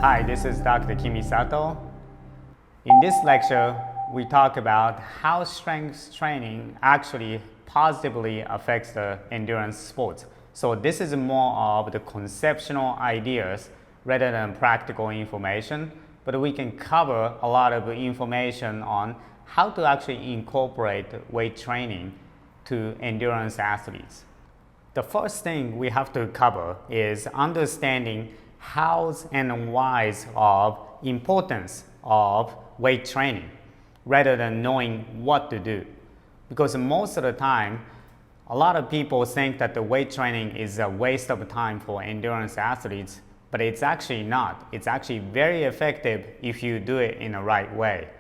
Hi, this is Dr. Sato. In this lecture, we talk about how strength training actually positively affects the endurance sports. So this is more of the conceptual ideas rather than practical information, but we can cover a lot of information on how to actually incorporate weight training to endurance athletes. The first thing we have to cover is understanding hows and whys of importance of weight training rather than knowing what to do. Because most of the time, a lot of people think that the weight training is a waste of time for endurance athletes, but it's actually not. It's actually very effective if you do it in the right way.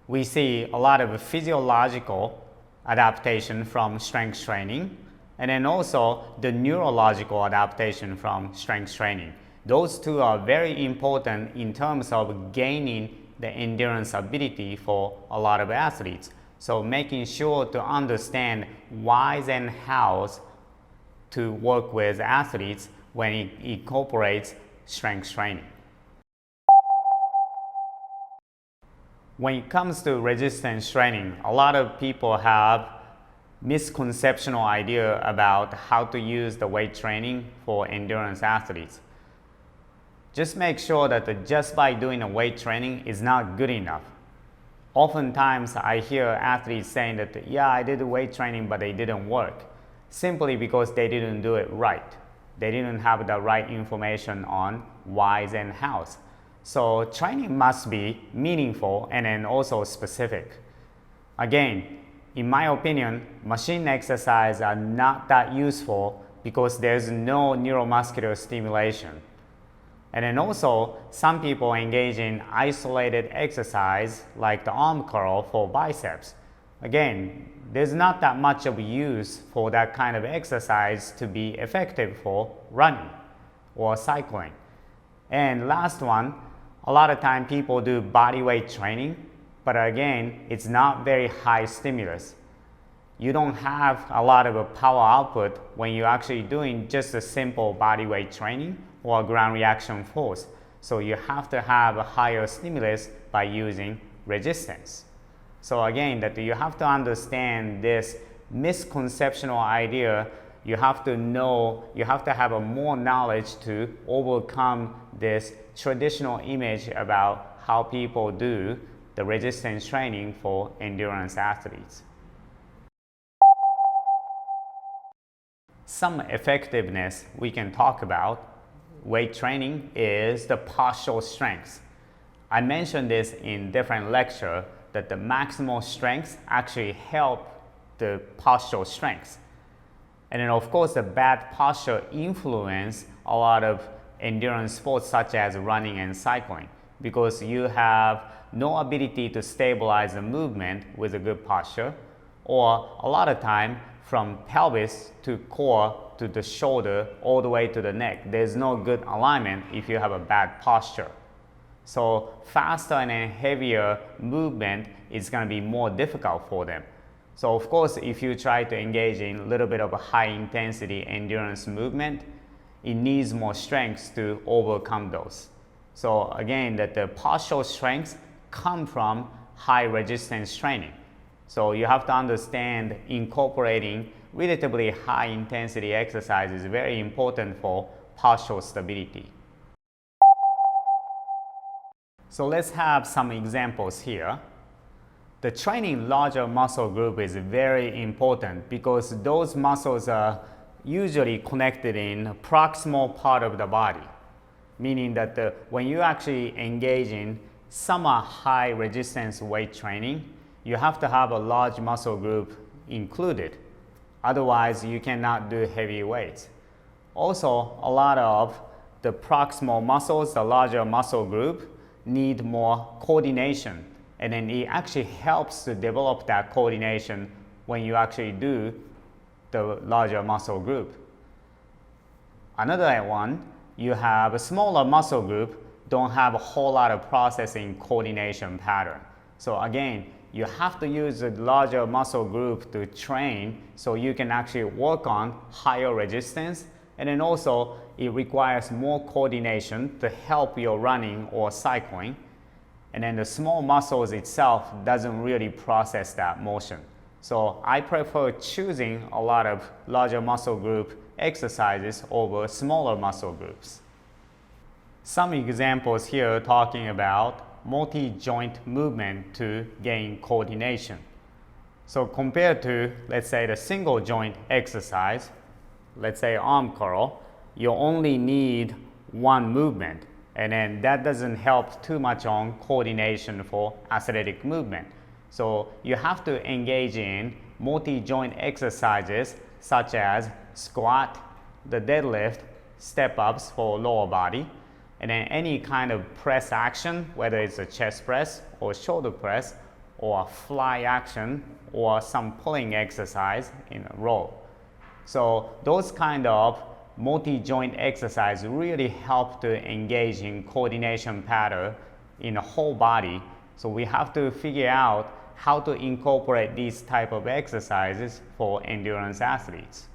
We see a lot of physiological adaptation from strength training, and then also the neurological adaptation from strength training. Those two are very important in terms of gaining the endurance ability for a lot of athletes. So making sure to understand whys and hows to work with athletes when it incorporates strength training. When it comes to resistance training, a lot of people have misconceptional idea about how to use the weight training for endurance athletes. Just make sure that just by doing the weight training is not good enough. Oftentimes I hear athletes saying that, yeah, I did the weight training, but it didn't work, simply because they didn't do it right. They didn't have the right information on whys and hows. So training must be meaningful and then also specific. Again, in my opinion, machine exercises are not that useful because there's no neuromuscular stimulation. And then also, some people engage in isolated exercise like the arm curl for biceps. Again, there's not that much of use for that kind of exercise to be effective for running or cycling. And last one, a lot of time people do body weight training, but again, it's not very high stimulus. You don't have a lot of a power output when you're actually doing just a simple body weight training or ground reaction force. So you have to have a higher stimulus by using resistance. So again, that you have to understand this misconceptional idea. You have to know, you have to have a more knowledge to overcome this traditional image about how people do the resistance training for endurance athletes. Some effectiveness we can talk about weight training is the postural strength. I mentioned this in different lecture that the maximal strengths actually help the postural strength. And then of course the bad posture influence a lot of endurance sports such as running and cycling, because you have no ability to stabilize the movement with a good posture, or a lot of time from pelvis to core to the shoulder all the way to the neck. There's no good alignment if you have a bad posture. So faster and heavier movement is going to be more difficult for them. So of course, if you try to engage in a little bit of a high intensity endurance movement, it needs more strength to overcome those. So again, that the postural strengths come from high resistance training. So you have to understand incorporating relatively high intensity exercise is very important for postural stability. So let's have some examples here. The training larger muscle group is very important because those muscles are usually connected in the proximal part of the body, meaning that when you actually engage in some high resistance weight training, you have to have a large muscle group included. Otherwise, you cannot do heavy weights. Also, a lot of the proximal muscles, the larger muscle group, need more coordination. And then it actually helps to develop that coordination when you actually do the larger muscle group. Another one, you have a smaller muscle group, don't have a whole lot of processing coordination pattern. So again, you have to use a larger muscle group to train so you can actually work on higher resistance And then also, it requires more coordination to help your running or cycling. And then the small muscles itself doesn't really process that motion. So I prefer choosing a lot of larger muscle group exercises over smaller muscle groups. Some examples here talking about multi-joint movement to gain coordination. So compared to, let's say, the single joint exercise, let's say arm curl, you only need one movement, and then that doesn't help too much on coordination for athletic movement. So you have to engage in multi-joint exercises such as squat, the deadlift, step-ups for lower body, and then any kind of press action, whether it's a chest press or shoulder press or a fly action or some pulling exercise in a row. So those kind of multi-joint exercise really help to engage in coordination pattern in the whole body. So we have to figure out how to incorporate these type of exercises for endurance athletes.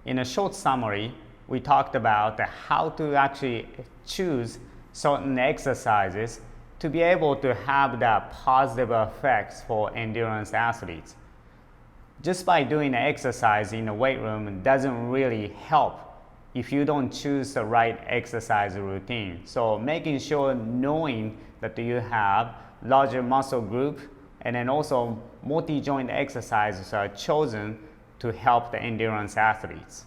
In a short summary, we talked about how to actually choose certain exercises to be able to have that positive effects for endurance athletes. Just by doing the exercise in the weight room doesn't really help if you don't choose the right exercise routine. So making sure knowing that you have larger muscle group and then also multi-joint exercises are chosen to help the endurance athletes.